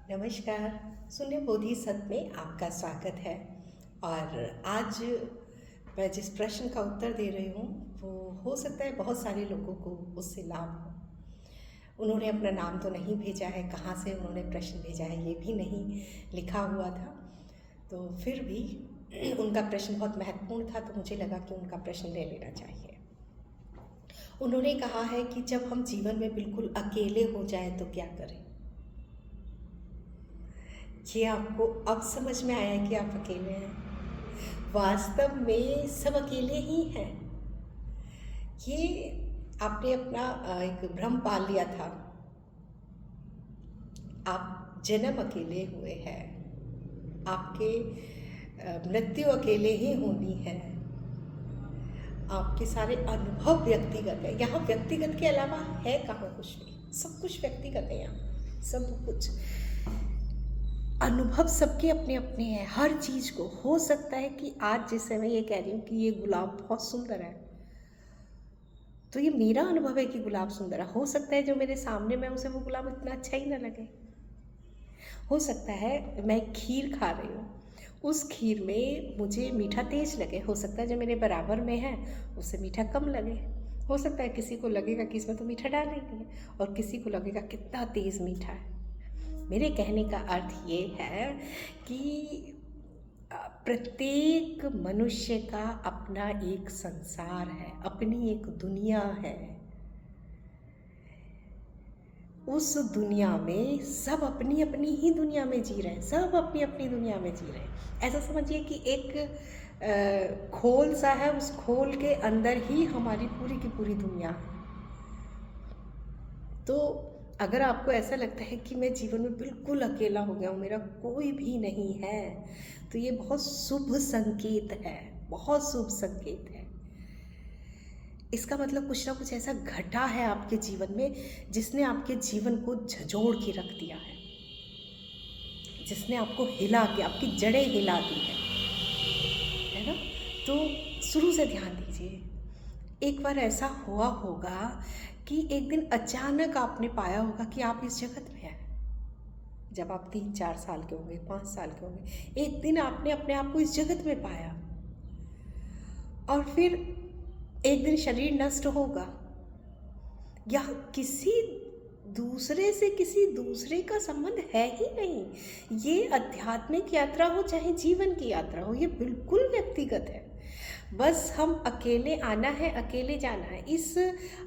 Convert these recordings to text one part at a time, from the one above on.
नमस्कार। शून्य बोधि सत्र में आपका स्वागत है। और आज मैं जिस प्रश्न का उत्तर दे रही हूँ वो हो सकता है बहुत सारे लोगों को उससे लाभ हो। उन्होंने अपना नाम तो नहीं भेजा है, कहाँ से उन्होंने प्रश्न भेजा है ये भी नहीं लिखा हुआ था, तो फिर भी उनका प्रश्न बहुत महत्वपूर्ण था, तो मुझे लगा कि उनका प्रश्न ले लेना चाहिए। उन्होंने कहा है कि जब हम जीवन में बिल्कुल अकेले हो जाएं तो क्या करें। ये आपको अब समझ में आया कि आप अकेले हैं। वास्तव में सब अकेले ही हैं। ये आपने अपना एक भ्रम पाल लिया था। आप जन्म अकेले हुए हैं, आपके मृत्यु अकेले ही होनी है, आपके सारे अनुभव व्यक्तिगत है। यहाँ व्यक्तिगत के अलावा है कहाँ कुछ नहीं, सब कुछ व्यक्तिगत है। यहाँ सब कुछ अनुभव सबके अपने अपने हैं। हर चीज़ को हो सकता है कि आज जैसे मैं ये कह रही हूँ कि ये गुलाब बहुत सुंदर है, तो ये मेरा अनुभव है कि गुलाब सुंदर है। हो सकता है जो मेरे सामने मैं उसे वो गुलाब इतना अच्छा ही ना लगे। हो सकता है मैं खीर खा रही हूँ, उस खीर में मुझे मीठा तेज लगे। हो सकता है जो मेरे बराबर में है उसे मीठा कम लगे। हो सकता है किसी को लगेगा कि इसमें तो मीठा डाल नहीं है, और किसी को लगेगा कितना तेज़ मीठा है। मेरे कहने का अर्थ ये है कि प्रत्येक मनुष्य का अपना एक संसार है, अपनी एक दुनिया है। उस दुनिया में सब अपनी अपनी ही दुनिया में जी रहे हैं, सब अपनी अपनी दुनिया में जी रहे हैं। ऐसा समझिए कि एक खोल सा है, उस खोल के अंदर ही हमारी पूरी की पूरी दुनिया है। तो अगर आपको ऐसा लगता है कि मैं जीवन में बिल्कुल अकेला हो गया हूँ, मेरा कोई भी नहीं है, तो ये बहुत शुभ संकेत है, बहुत शुभ संकेत है। इसका मतलब कुछ ना कुछ ऐसा घटा है आपके जीवन में जिसने आपके जीवन को झंझोड़ के रख दिया है, जिसने आपको हिला के आपकी जड़ें हिला दी है ना। तो शुरू से ध्यान दीजिए। एक बार ऐसा हुआ होगा कि एक दिन अचानक आपने पाया होगा कि आप इस जगत में हैं। जब आप 3-4 साल के होंगे, 5 साल के होंगे, एक दिन आपने अपने आप को इस जगत में पाया, और फिर एक दिन शरीर नष्ट होगा। या किसी दूसरे से किसी दूसरे का संबंध है ही नहीं। ये आध्यात्मिक यात्रा हो चाहे जीवन की यात्रा हो, ये बिल्कुल व्यक्तिगत है। बस हम अकेले आना है, अकेले जाना है। इस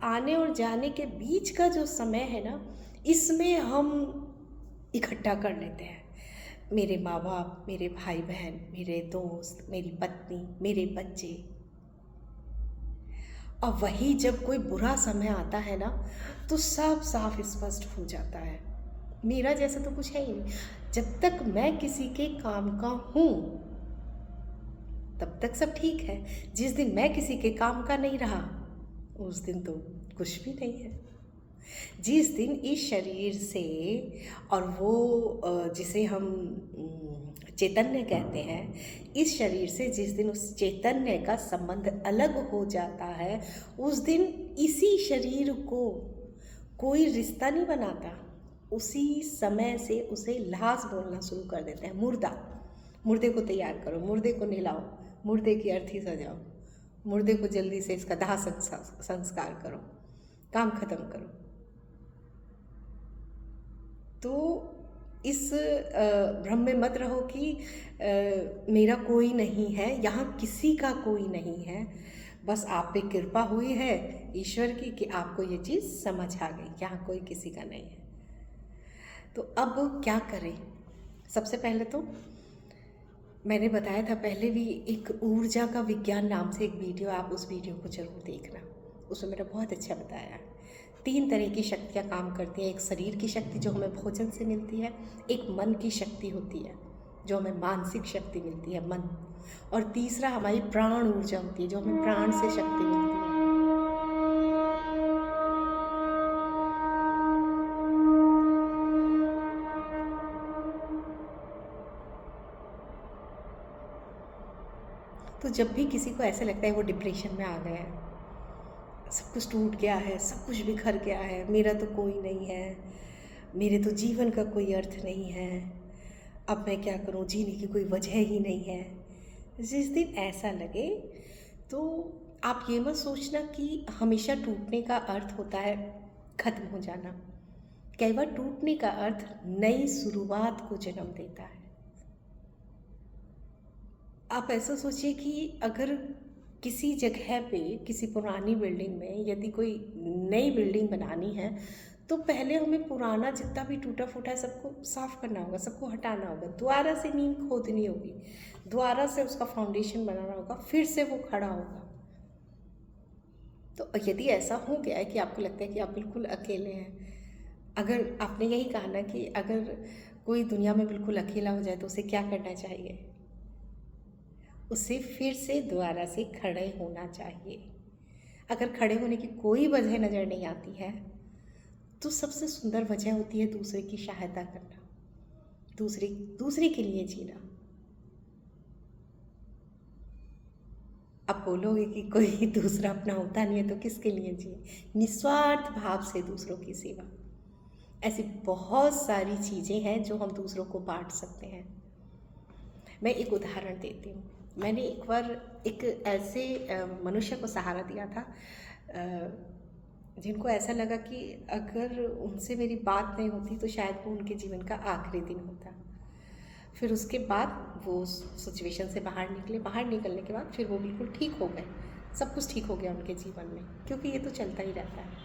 आने और जाने के बीच का जो समय है ना, इसमें हम इकट्ठा कर लेते हैं मेरे माँ बाप, मेरे भाई बहन, मेरे दोस्त, मेरी पत्नी, मेरे बच्चे। और वही जब कोई बुरा समय आता है ना, तो सब साफ स्पष्ट हो जाता है। मेरा जैसा तो कुछ है ही नहीं। जब तक मैं किसी के काम का हूँ तब तक सब ठीक है। जिस दिन मैं किसी के काम का नहीं रहा, उस दिन तो कुछ भी नहीं है। जिस दिन इस शरीर से, और वो जिसे हम चैतन्य कहते हैं, इस शरीर से जिस दिन उस चैतन्य का संबंध अलग हो जाता है, उस दिन इसी शरीर को कोई रिश्ता नहीं बनाता। उसी समय से उसे लाश बोलना शुरू कर देते हैं। मुर्दा, मुर्दे को तैयार करो, मुर्दे को नहलाओ, मुर्दे की अर्थी सजाओ, मुर्दे को जल्दी से इसका दाह संस्कार करो, काम खत्म करो। तो इस भ्रम में मत रहो कि मेरा कोई नहीं है, यहाँ किसी का कोई नहीं है। बस आप पे कृपा हुई है ईश्वर की कि आपको ये चीज़ समझ आ गई, यहाँ कोई किसी का नहीं है। तो अब क्या करें? सबसे पहले तो मैंने बताया था पहले भी, एक ऊर्जा का विज्ञान नाम से एक वीडियो, आप उस वीडियो को जरूर देखना। उसमें मैंने बहुत अच्छा बताया है। 3 तरह की शक्तियाँ काम करती हैं। एक शरीर की शक्ति जो हमें भोजन से मिलती है, एक मन की शक्ति होती है जो हमें मानसिक शक्ति मिलती है, मन, और तीसरा हमारी प्राण ऊर्जा होती है जो हमें प्राण से शक्ति मिलती है। तो जब भी किसी को ऐसा लगता है वो डिप्रेशन में आ गया है, सब कुछ टूट गया है, सब कुछ बिखर गया है, मेरा तो कोई नहीं है, मेरे तो जीवन का कोई अर्थ नहीं है, अब मैं क्या करूं, जीने की कोई वजह ही नहीं है। जिस दिन ऐसा लगे तो आप ये मत सोचना कि हमेशा टूटने का अर्थ होता है ख़त्म हो जाना। कई बार टूटने का अर्थ नई शुरुआत को जन्म देता है। आप ऐसा सोचिए कि अगर किसी जगह पे, किसी पुरानी बिल्डिंग में यदि कोई नई बिल्डिंग बनानी है, तो पहले हमें पुराना जितना भी टूटा फूटा है सबको साफ करना होगा, सबको हटाना होगा, दोबारा से नींव खोदनी होगी, दोबारा से उसका फाउंडेशन बनाना होगा, फिर से वो खड़ा होगा। तो यदि ऐसा हो गया है कि आपको लगता है कि आप बिल्कुल अकेले हैं, अगर आपने यही कहा ना कि अगर कोई दुनिया में बिल्कुल अकेला हो जाए तो उसे क्या करना चाहिए, उसे फिर से दोबारा से खड़े होना चाहिए। अगर खड़े होने की कोई वजह नज़र नहीं आती है तो सबसे सुंदर वजह होती है दूसरे की सहायता करना, दूसरे के लिए जीना। अब बोलोगे कि कोई दूसरा अपना होता नहीं है तो किसके लिए जिए, निस्वार्थ भाव से दूसरों की सेवा। ऐसी बहुत सारी चीज़ें हैं जो हम दूसरों को बांट सकते हैं। मैं एक उदाहरण देती हूँ। मैंने एक बार एक ऐसे मनुष्य को सहारा दिया था जिनको ऐसा लगा कि अगर उनसे मेरी बात नहीं होती तो शायद वो उनके जीवन का आखिरी दिन होता। फिर उसके बाद वो सिचुएशन से बाहर निकले, बाहर निकलने के बाद फिर वो बिल्कुल ठीक हो गए, सब कुछ ठीक हो गया उनके जीवन में, क्योंकि ये तो चलता ही रहता है।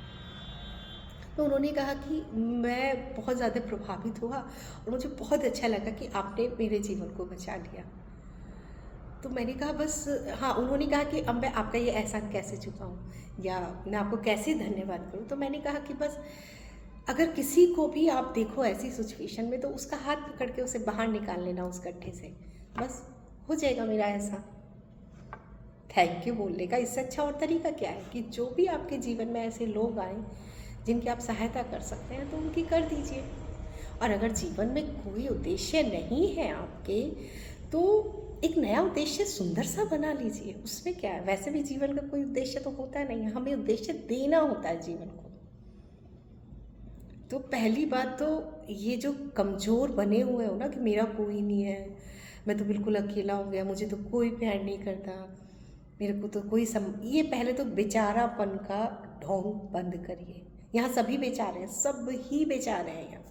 तो उन्होंने कहा कि मैं बहुत ज़्यादा प्रभावित हुआ और मुझे बहुत अच्छा लगा कि आपने मेरे जीवन को बचा लिया। तो मैंने कहा बस हाँ, उन्होंने कहा कि अब मैं आपका ये एहसान कैसे चुकाऊँ या मैं आपको कैसे धन्यवाद करूँ। तो मैंने कहा कि बस अगर किसी को भी आप देखो ऐसी सिचुएशन में तो उसका हाथ पकड़ के उसे बाहर निकाल लेना उस गड्ढे से, बस हो जाएगा मेरा एहसान। थैंक यू बोलने का इससे अच्छा और तरीका क्या है कि जो भी आपके जीवन में ऐसे लोग आए जिनकी आप सहायता कर सकते हैं तो उनकी कर दीजिए। और अगर जीवन में कोई उद्देश्य नहीं है आपके तो एक नया उद्देश्य सुंदर सा बना लीजिए, उसमें क्या है। वैसे भी जीवन का कोई उद्देश्य तो होता नहीं है, हमें उद्देश्य देना होता है जीवन को। तो पहली बात तो ये जो कमज़ोर बने हुए हो ना कि मेरा कोई नहीं है, मैं तो बिल्कुल अकेला हो गया, मुझे तो कोई प्यार नहीं करता, मेरे को तो कोई ये पहले तो बेचारापन का ढोंग बंद करिए। यहाँ सभी बेचारे हैं, सब ही बेचारे हैं,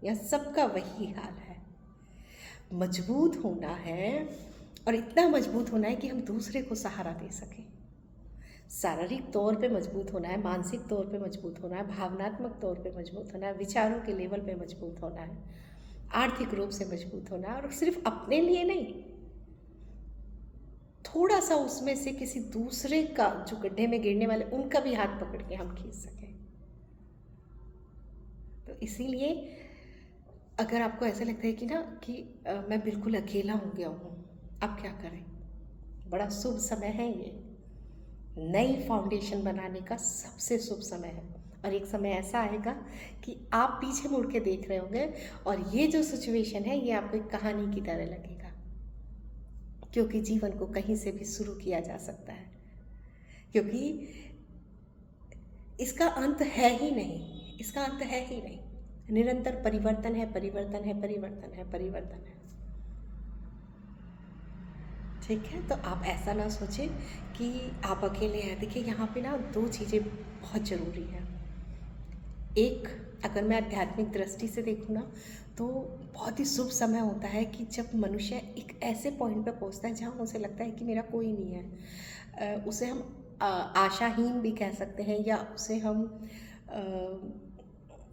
यहाँ सबका वही हाल है। मजबूत होना है और इतना मजबूत होना है कि हम दूसरे को सहारा दे सकें। शारीरिक तौर पे मजबूत होना है, मानसिक तौर पे मजबूत होना है, भावनात्मक तौर पे मजबूत होना है, विचारों के लेवल पे मजबूत होना है, आर्थिक रूप से मजबूत होना है। और सिर्फ अपने लिए नहीं, थोड़ा सा उसमें से किसी दूसरे का जो गड्ढे में गिरने वाले उनका भी हाथ पकड़ के हम खींच सकें। तो इसीलिए अगर आपको ऐसा लगता है कि ना कि मैं बिल्कुल अकेला हो गया हूँ, अब क्या करें, बड़ा शुभ समय है ये, नई फाउंडेशन बनाने का सबसे शुभ समय है। और एक समय ऐसा आएगा कि आप पीछे मुड़ के देख रहे होंगे और ये जो सिचुएशन है ये आपको एक कहानी की तरह लगेगा, क्योंकि जीवन को कहीं से भी शुरू किया जा सकता है, क्योंकि इसका अंत है ही नहीं, इसका अंत है ही नहीं। निरंतर परिवर्तन है, परिवर्तन है, परिवर्तन है, परिवर्तन है। ठीक है, तो आप ऐसा ना सोचें कि आप अकेले हैं। देखिए यहाँ पे ना दो चीज़ें बहुत ज़रूरी हैं। एक, अगर मैं आध्यात्मिक दृष्टि से देखूँ ना तो बहुत ही शुभ समय होता है कि जब मनुष्य एक ऐसे पॉइंट पे पहुँचता है जहाँ उसे लगता है कि मेरा कोई नहीं है। उसे हम आशाहीन भी कह सकते हैं या उसे हम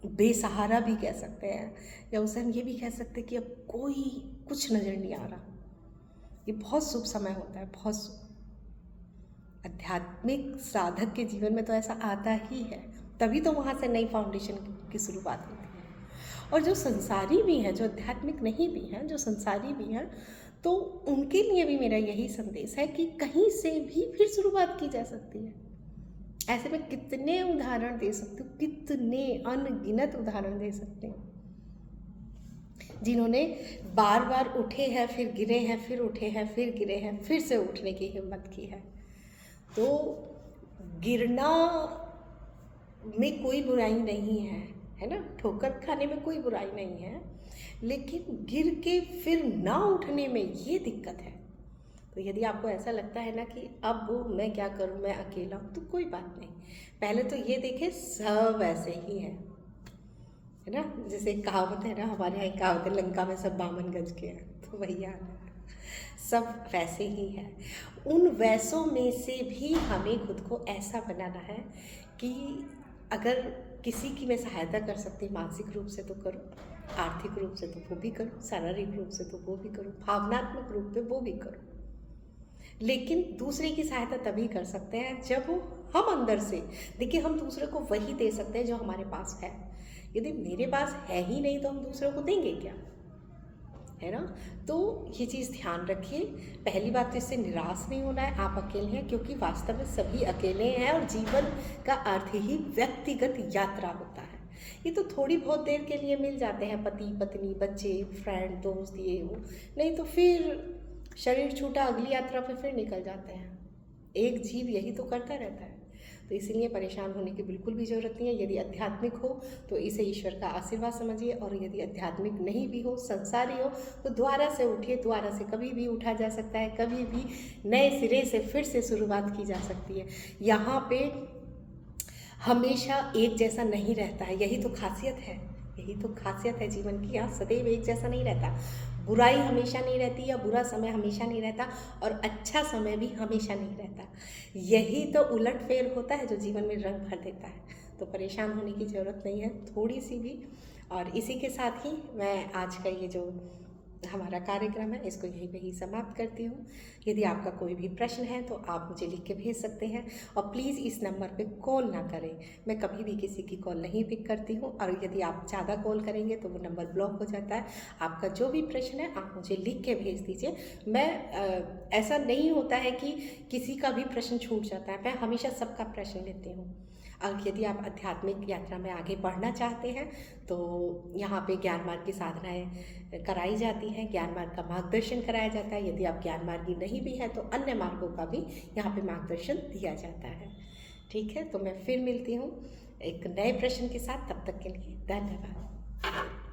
बेसहारा भी कह सकते हैं, या उसे हम ये भी कह सकते हैं कि अब कोई कुछ नज़र नहीं आ रहा। ये बहुत शुभ समय होता है, बहुत शुभ। आध्यात्मिक साधक के जीवन में तो ऐसा आता ही है, तभी तो वहाँ से नई फाउंडेशन की शुरुआत होती है। और जो संसारी भी हैं, जो आध्यात्मिक नहीं भी हैं, जो संसारी भी हैं, तो उनके लिए भी मेरा यही संदेश है कि कहीं से भी फिर शुरुआत की जा सकती है। ऐसे में कितने उदाहरण दे सकती हूँ, कितने अनगिनत उदाहरण दे सकते हैं जिन्होंने बार बार उठे हैं, फिर गिरे हैं, फिर उठे हैं, फिर गिरे हैं, फिर से उठने की हिम्मत की है। तो गिरना में कोई बुराई नहीं है, है ना। ठोकर खाने में कोई बुराई नहीं है, लेकिन गिर के फिर ना उठने में ये दिक्कत है। तो यदि आपको ऐसा लगता है ना कि अब मैं क्या करूं, मैं अकेला हूं, तो कोई बात नहीं। पहले तो ये देखें सब ऐसे ही है ना। जैसे कहावत है ना, हमारे यहाँ एक कहावत है, लंका में सब बामन गज के हैं, तो वही हाल है, सब वैसे ही है। उन वैसों में से भी हमें खुद को ऐसा बनाना है कि अगर किसी की मैं सहायता कर सकती मानसिक रूप से तो करूं, आर्थिक रूप से तो वो भी करूं, शारीरिक रूप से तो वो भी करूं, भावनात्मक रूप पे वो भी करूं। लेकिन दूसरे की सहायता तभी कर सकते हैं जब हम अंदर से, देखिए हम दूसरे को वही दे सकते हैं जो हमारे पास है। यदि मेरे पास है ही नहीं तो हम दूसरे को देंगे क्या, है ना। तो ये चीज़ ध्यान रखिए। पहली बात तो इससे निराश नहीं होना है, आप अकेले हैं, क्योंकि वास्तव में सभी अकेले हैं और जीवन का अर्थ ही व्यक्तिगत यात्रा होता है। ये तो थोड़ी बहुत देर के लिए मिल जाते हैं, पति पत्नी बच्चे फ्रेंड दोस्त ये वो, नहीं तो फिर शरीर छूटा अगली यात्रा पे फिर निकल जाते हैं। एक जीव यही तो करता रहता है। तो इसीलिए परेशान होने की बिल्कुल भी ज़रूरत नहीं है। यदि आध्यात्मिक हो तो इसे ईश्वर का आशीर्वाद समझिए, और यदि आध्यात्मिक नहीं भी हो, संसारी हो, तो दोबारा से उठिए। दोबारा से कभी भी उठा जा सकता है, कभी भी नए सिरे से फिर से शुरुआत की जा सकती है। यहाँ पे हमेशा एक जैसा नहीं रहता है, यही तो खासियत है, यही तो खासियत है जीवन की। यहाँ सदैव एक जैसा नहीं रहता, बुराई हमेशा नहीं रहती, या बुरा समय हमेशा नहीं रहता, और अच्छा समय भी हमेशा नहीं रहता। यही तो उलट फेर होता है जो जीवन में रंग भर देता है। तो परेशान होने की ज़रूरत नहीं है थोड़ी सी भी। और इसी के साथ ही मैं आज का ये जो हमारा कार्यक्रम है इसको यहीं पे ही समाप्त करती हूँ। यदि आपका कोई भी प्रश्न है तो आप मुझे लिख के भेज सकते हैं, और प्लीज़ इस नंबर पे कॉल ना करें, मैं कभी भी किसी की कॉल नहीं पिक करती हूँ। और यदि आप ज़्यादा कॉल करेंगे तो वो नंबर ब्लॉक हो जाता है। आपका जो भी प्रश्न है आप मुझे लिख के भेज दीजिए। मैं ऐसा नहीं होता है कि किसी का भी प्रश्न छूट जाता है, मैं हमेशा सबका प्रश्न लेती हूँ। और यदि आप आध्यात्मिक यात्रा में आगे बढ़ना चाहते हैं तो यहाँ पे ज्ञान मार्ग की साधनाएं कराई जाती हैं, ज्ञान मार्ग का मार्गदर्शन कराया जाता है। यदि आप ज्ञान मार्गी नहीं भी हैं तो अन्य मार्गों का भी यहाँ पे मार्गदर्शन दिया जाता है। ठीक है, तो मैं फिर मिलती हूँ एक नए प्रश्न के साथ, तब तक के लिए धन्यवाद।